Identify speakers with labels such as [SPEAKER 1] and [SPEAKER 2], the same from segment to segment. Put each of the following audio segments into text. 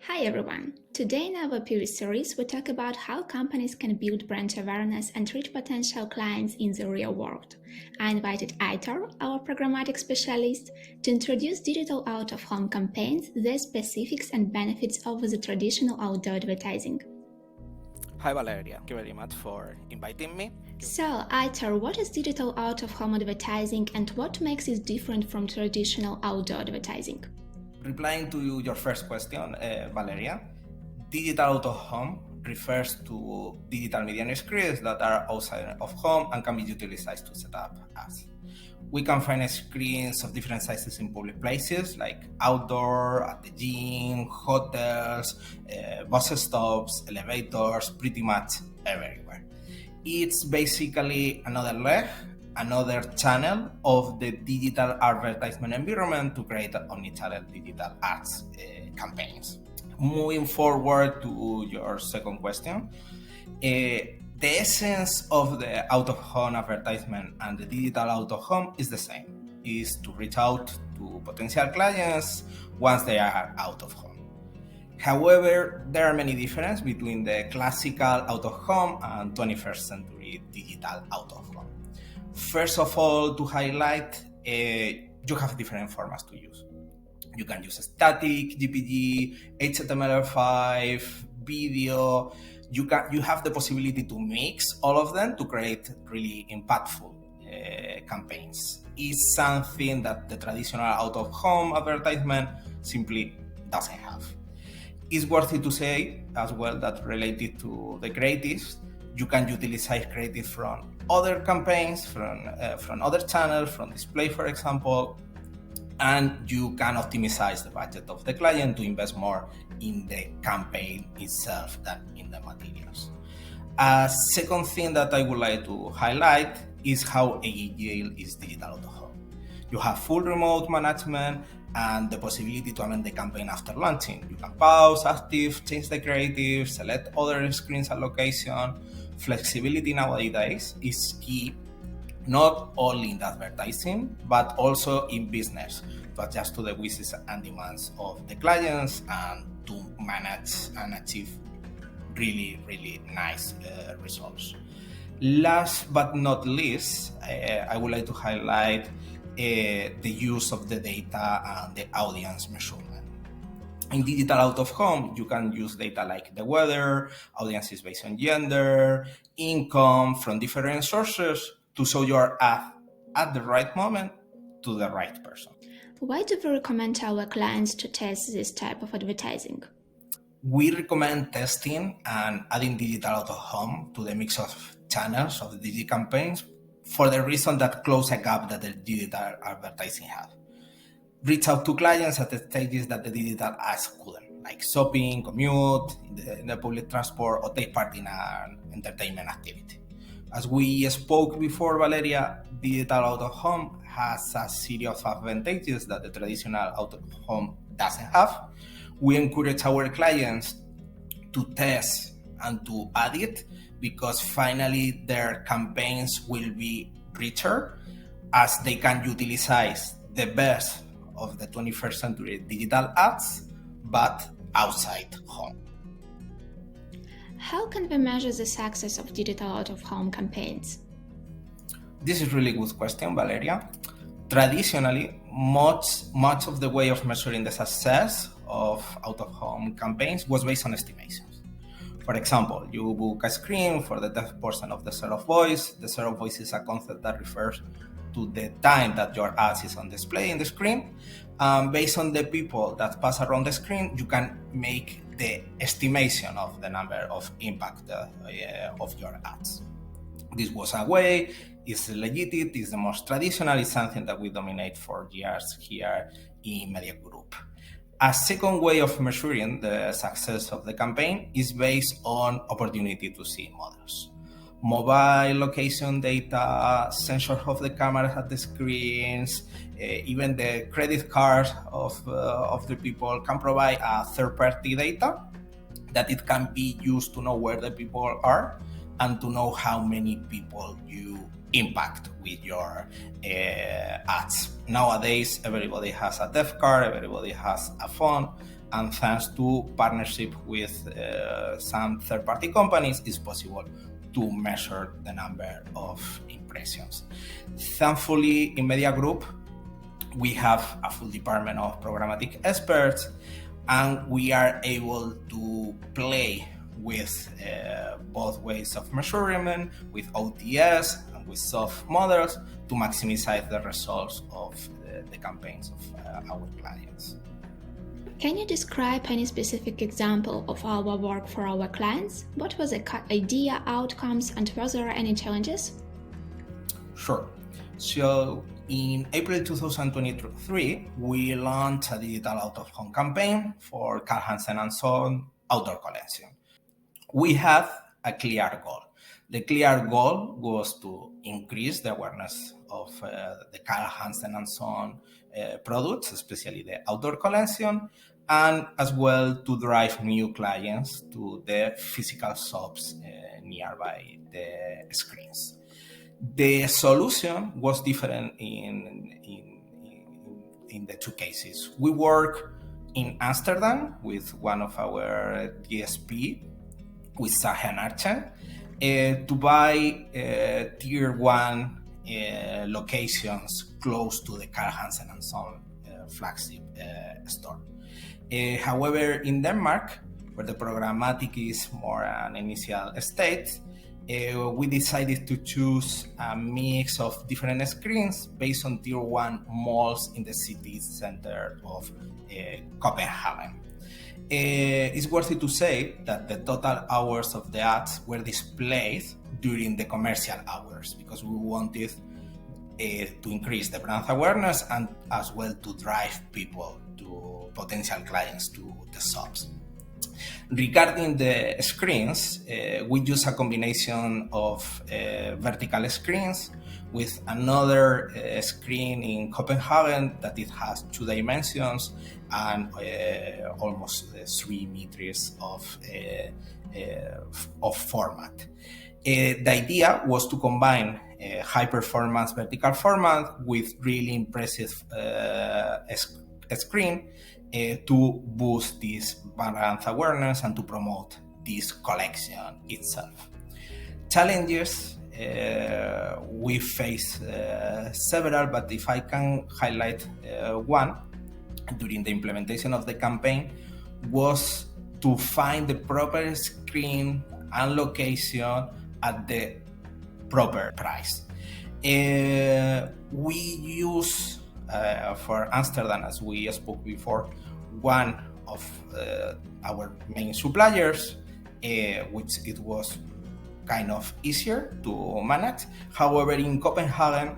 [SPEAKER 1] Hi everyone! Today in our POV series, we talk about how companies can build brand awareness and reach potential clients in the real world. I invited Aitor, our Programmatic Specialist, to introduce digital out-of-home campaigns, their specifics and benefits over the traditional outdoor advertising.
[SPEAKER 2] Hi Valeria, thank you very much for inviting me.
[SPEAKER 1] So, Aitor, what is digital out-of-home advertising and what makes it different from traditional outdoor advertising?
[SPEAKER 3] Replying to your first question, Valeria, digital out of home refers to digital media screens that are outside of home and can be utilized to set up ads. We can find screens of different sizes in public places like outdoor, at the gym, hotels, bus stops, elevators, pretty much everywhere. It's basically another leg, another channel of the digital advertisement environment to create omnichannel digital ads campaigns. Moving forward to your second question, the essence of the out-of-home advertisement and the digital out-of-home is the same, is to reach out to potential clients once they are out of home. However, there are many differences between the classical out-of-home and 21st century digital out-of-home. First of all, to highlight, you have different formats to use. You can use static, JPG, HTML5, video. You have the possibility to mix all of them to create really impactful campaigns. It's something that the traditional out-of-home advertisement simply doesn't have. It's worth it to say as well that related to the creatives, you can utilize creative from other campaigns, from other channels, from display, for example, and you can optimize the budget of the client to invest more in the campaign itself than in the materials. A second thing that I would like to highlight is how agile is digital out-of-home. You have full remote management and the possibility to amend the campaign after launching. You can pause, active, change the creative, select other screens and location. Flexibility nowadays is key, not only in the advertising, but also in business, to adjust to the wishes and demands of the clients and to manage and achieve really, really nice results. Last but not least, I would like to highlight the use of the data and the audience measurement. In digital out-of-home, you can use data like the weather, audiences based on gender, income from different sources to show your ad at the right moment to the right person.
[SPEAKER 1] Why do we recommend our clients to test this type of advertising?
[SPEAKER 3] We recommend testing and adding digital out-of-home to the mix of channels of the digital campaigns for the reason that close a gap that the digital advertising have. Reach out to clients at the stages that the digital ads couldn't, like shopping, commute, in the public transport, or take part in an entertainment activity. As we spoke before, Valeria, digital out-of-home has a series of advantages that the traditional out-of-home doesn't have. We encourage our clients to test and to add it because finally their campaigns will be richer as they can utilize the best of the 21st century digital ads, but outside home.
[SPEAKER 1] How can we measure the success of digital out-of-home campaigns?
[SPEAKER 3] This is a really good question, Valeria. Traditionally, much of the way of measuring the success of out-of-home campaigns was based on estimations. For example, you book a screen for the deaf person of the share of voice. The share of voice is a concept that refers to the time that your ad is on display in the screen. Based on the people that pass around the screen, you can make the estimation of the number of impact of your ads. This was a way, it's legit, it's the most traditional, it's something that we dominate for years here in MediaGroup. A second way of measuring the success of the campaign is based on opportunity to see models. Mobile location data, sensors of the cameras at the screens, even the credit cards of the people can provide a third-party data that it can be used to know where the people are and to know how many people you impact with your ads. Nowadays, everybody has a deaf card, everybody has a phone, and thanks to partnership with some third-party companies, it's possible to measure the number of impressions. Thankfully, in MediaGroup, we have a full department of programmatic experts, and we are able to play with both ways of measurement, with OTS and with soft models, to maximize the results of the campaigns of our clients.
[SPEAKER 1] Can you describe any specific example of our work for our clients? What was the idea, outcomes, and were there any challenges?
[SPEAKER 3] Sure. So in April 2023, we launched a digital out-of-home campaign for Carl Hansen and Son outdoor collection. We had a clear goal. The clear goal was to increase the awareness of the Carl Hansen and Son products, especially the outdoor collection, and as well to drive new clients to the physical shops nearby the screens. The solution was different in the two cases. We work in Amsterdam with one of our DSP, with Sahe and Archer, to buy tier 1 locations close to the Carl Hansen and Son flagship store. However, in Denmark, where the programmatic is more an initial state, we decided to choose a mix of different screens based on tier 1 malls in the city center of Copenhagen. It's worthy to say that the total hours of the ads were displayed during the commercial hours, because we wanted to increase the brand awareness and as well to drive people, to potential clients, to the shops. Regarding the screens, we use a combination of vertical screens with another screen in Copenhagen that it has 2 dimensions and almost 3 meters of format. The idea was to combine high-performance vertical format with really impressive screen to boost this brand awareness and to promote this collection itself. Challenges, we face several, but if I can highlight one, during the implementation of the campaign, was to find the proper screen and location at the proper price. We use for Amsterdam, as we spoke before, one of our main suppliers, which it was kind of easier to manage. However, in Copenhagen,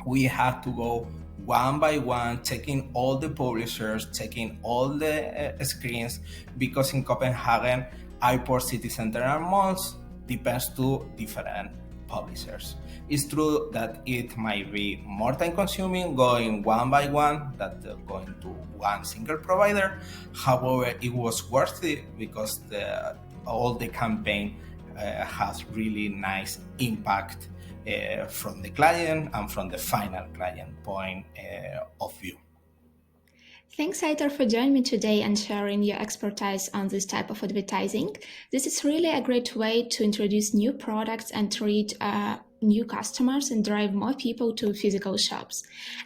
[SPEAKER 3] we had to go one by one, checking all the publishers, checking all the screens, because in Copenhagen, Aitor city center and malls depends to different publishers. It's true that it might be more time consuming going one by one than going to one single provider. However, it was worth it because all the campaign has really nice impact from the client and from the final client point of view.
[SPEAKER 1] Thanks, Aitor, for joining me today and sharing your expertise on this type of advertising. This is really a great way to introduce new products and reach new customers and drive more people to physical shops.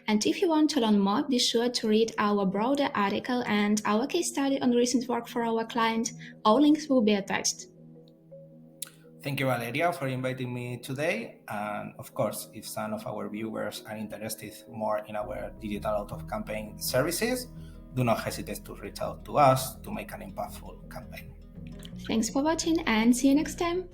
[SPEAKER 1] And if you want to learn more, be sure to read our broader article and our case study on recent work for our client. All links will be attached.
[SPEAKER 3] Thank you, Valeria, for inviting me today. And of course, if some of our viewers are interested more in our digital out-of-campaign services, do not hesitate to reach out to us to make an impactful campaign.
[SPEAKER 1] Thanks for watching and see you next time.